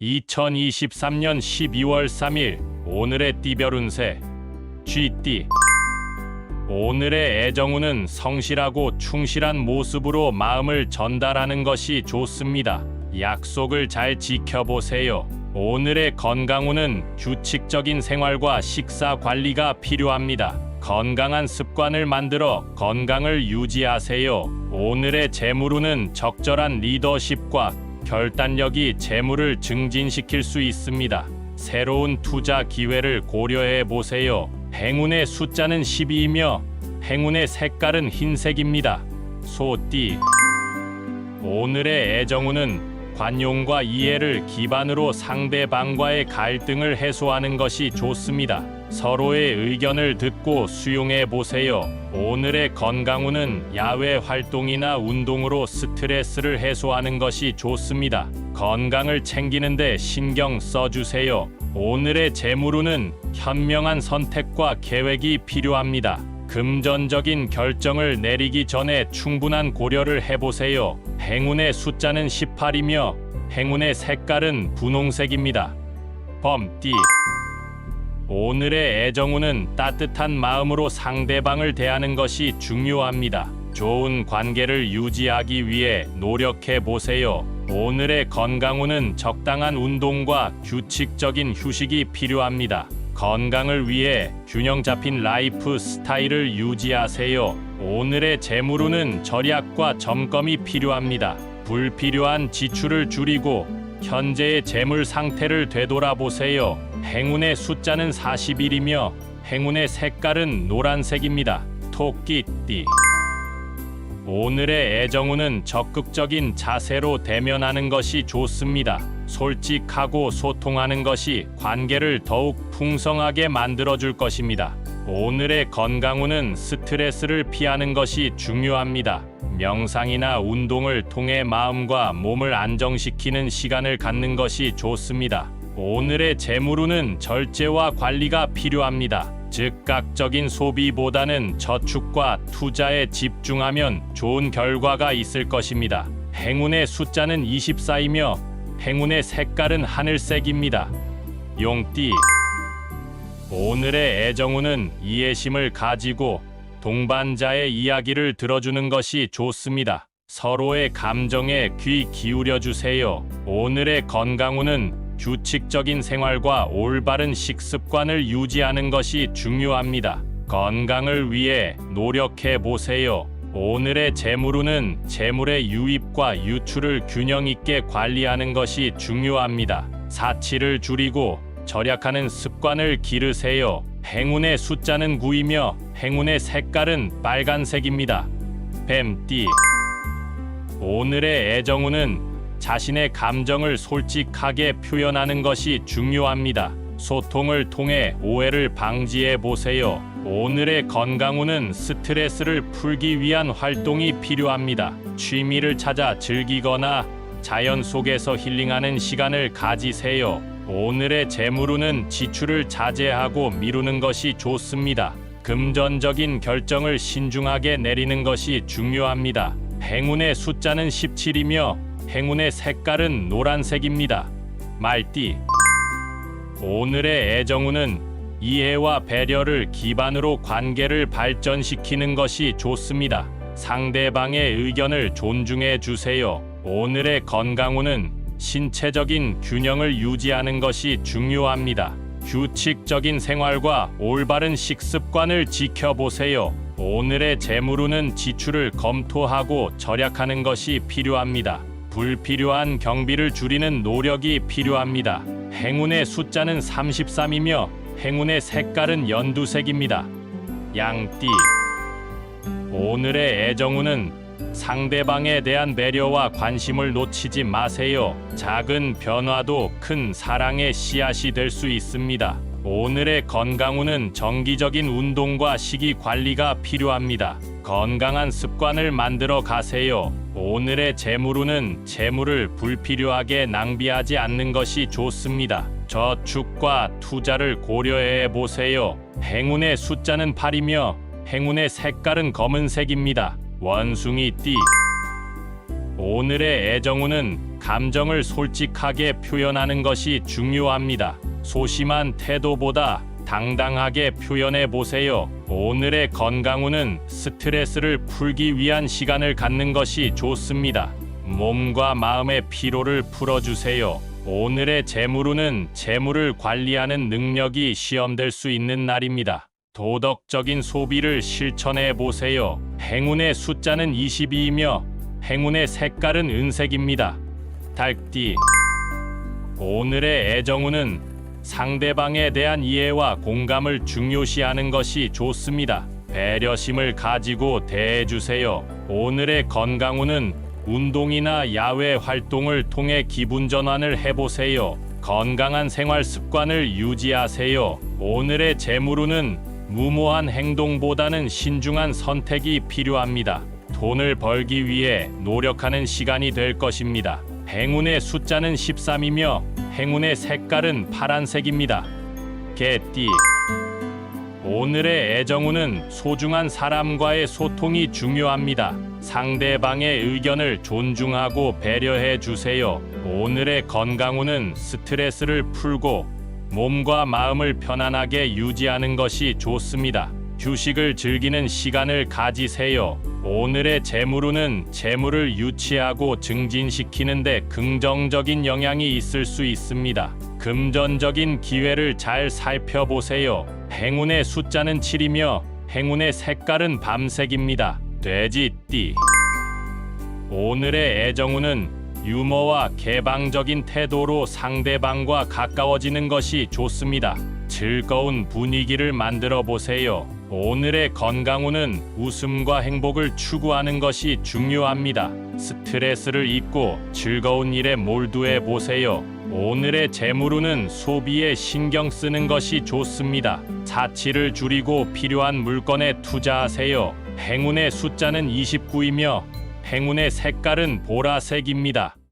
2023년 12월 3일 오늘의 띠별 운세 쥐띠. 오늘의 애정운은 성실하고 충실한 모습으로 마음을 전달하는 것이 좋습니다. 약속을 잘 지켜보세요. 오늘의 건강운은 규칙적인 생활과 식사 관리가 필요합니다. 건강한 습관을 만들어 건강을 유지하세요. 오늘의 재물운은 적절한 리더십과 결단력이 재물을 증진시킬 수 있습니다. 새로운 투자 기회를 고려해 보세요. 행운의 숫자는 12이며 행운의 색깔은 흰색입니다. 소띠. 오늘의 애정운은 관용과 이해를 기반으로 상대방과의 갈등을 해소하는 것이 좋습니다. 서로의 의견을 듣고 수용해 보세요. 오늘의 건강운은 야외 활동이나 운동으로 스트레스를 해소하는 것이 좋습니다. 건강을 챙기는데 신경 써주세요. 오늘의 재물운은 현명한 선택과 계획이 필요합니다. 금전적인 결정을 내리기 전에 충분한 고려를 해보세요. 행운의 숫자는 18이며 행운의 색깔은 분홍색입니다. 범띠. 오늘의 애정운은 따뜻한 마음으로 상대방을 대하는 것이 중요합니다. 좋은 관계를 유지하기 위해 노력해 보세요. 오늘의 건강운은 적당한 운동과 규칙적인 휴식이 필요합니다. 건강을 위해 균형 잡힌 라이프 스타일을 유지하세요. 오늘의 재물운은 절약과 점검이 필요합니다. 불필요한 지출을 줄이고 현재의 재물 상태를 되돌아보세요. 행운의 숫자는 41이며 행운의 색깔은 노란색입니다. 토끼띠. 오늘의 애정운은 적극적인 자세로 대면하는 것이 좋습니다. 솔직하고 소통하는 것이 관계를 더욱 풍성하게 만들어줄 것입니다. 오늘의 건강운은 스트레스를 피하는 것이 중요합니다. 명상이나 운동을 통해 마음과 몸을 안정시키는 시간을 갖는 것이 좋습니다. 오늘의 재물운은 절제와 관리가 필요합니다. 즉각적인 소비보다는 저축과 투자에 집중하면 좋은 결과가 있을 것입니다. 행운의 숫자는 24이며 행운의 색깔은 하늘색입니다. 용띠. 오늘의 애정운은 이해심을 가지고 동반자의 이야기를 들어주는 것이 좋습니다. 서로의 감정에 귀 기울여 주세요. 오늘의 건강운은 규칙적인 생활과 올바른 식습관을 유지하는 것이 중요합니다. 건강을 위해 노력해 보세요. 오늘의 재물운은 재물의 유입과 유출을 균형 있게 관리하는 것이 중요합니다. 사치를 줄이고 절약하는 습관을 기르세요. 행운의 숫자는 9이며 행운의 색깔은 빨간색입니다. 뱀띠. 오늘의 애정운은 자신의 감정을 솔직하게 표현하는 것이 중요합니다. 소통을 통해 오해를 방지해 보세요. 오늘의 건강운은 스트레스를 풀기 위한 활동이 필요합니다. 취미를 찾아 즐기거나 자연 속에서 힐링하는 시간을 가지세요. 오늘의 재물운은 지출을 자제하고 미루는 것이 좋습니다. 금전적인 결정을 신중하게 내리는 것이 중요합니다. 행운의 숫자는 17이며 행운의 색깔은 노란색입니다. 말띠. 오늘의 애정운은 이해와 배려를 기반으로 관계를 발전시키는 것이 좋습니다. 상대방의 의견을 존중해 주세요. 오늘의 건강운은 신체적인 균형을 유지하는 것이 중요합니다. 규칙적인 생활과 올바른 식습관을 지켜보세요. 오늘의 재물운은 지출을 검토하고 절약하는 것이 필요합니다. 불필요한 경비를 줄이는 노력이 필요합니다. 행운의 숫자는 33이며 행운의 색깔은 연두색입니다. 양띠. 오늘의 애정운은 상대방에 대한 배려와 관심을 놓치지 마세요. 작은 변화도 큰 사랑의 씨앗이 될 수 있습니다. 오늘의 건강운은 정기적인 운동과 식이 관리가 필요합니다. 건강한 습관을 만들어 가세요. 오늘의 재물운은 재물을 불필요하게 낭비하지 않는 것이 좋습니다. 저축과 투자를 고려해 보세요. 행운의 숫자는 8이며 행운의 색깔은 검은색입니다. 원숭이띠. 오늘의 애정운은 감정을 솔직하게 표현하는 것이 중요합니다. 소심한 태도보다 당당하게 표현해 보세요. 오늘의 건강운은 스트레스를 풀기 위한 시간을 갖는 것이 좋습니다. 몸과 마음의 피로를 풀어주세요. 오늘의 재물운은 재물을 관리하는 능력이 시험될 수 있는 날입니다. 도덕적인 소비를 실천해 보세요. 행운의 숫자는 22이며 행운의 색깔은 은색입니다. 달띠. 오늘의 애정운은 상대방에 대한 이해와 공감을 중요시하는 것이 좋습니다. 배려심을 가지고 대해주세요. 오늘의 건강운은 운동이나 야외 활동을 통해 기분 전환을 해보세요. 건강한 생활 습관을 유지하세요. 오늘의 재물운은 무모한 행동보다는 신중한 선택이 필요합니다. 돈을 벌기 위해 노력하는 시간이 될 것입니다. 행운의 숫자는 13이며 행운의 색깔은 파란색입니다. 개띠. 오늘의 애정운은 소중한 사람과의 소통이 중요합니다. 상대방의 의견을 존중하고 배려해 주세요. 오늘의 건강운은 스트레스를 풀고 몸과 마음을 편안하게 유지하는 것이 좋습니다. 휴식을 즐기는 시간을 가지세요. 오늘의 재물운은 재물을 유치하고 증진시키는 데 긍정적인 영향이 있을 수 있습니다. 금전적인 기회를 잘 살펴보세요. 행운의 숫자는 7이며 행운의 색깔은 밤색입니다. 돼지띠. 오늘의 애정운은 유머와 개방적인 태도로 상대방과 가까워지는 것이 좋습니다. 즐거운 분위기를 만들어 보세요. 오늘의 건강운은 웃음과 행복을 추구하는 것이 중요합니다. 스트레스를 잊고 즐거운 일에 몰두해 보세요. 오늘의 재물운은 소비에 신경 쓰는 것이 좋습니다. 사치를 줄이고 필요한 물건에 투자하세요. 행운의 숫자는 29이며 행운의 색깔은 보라색입니다.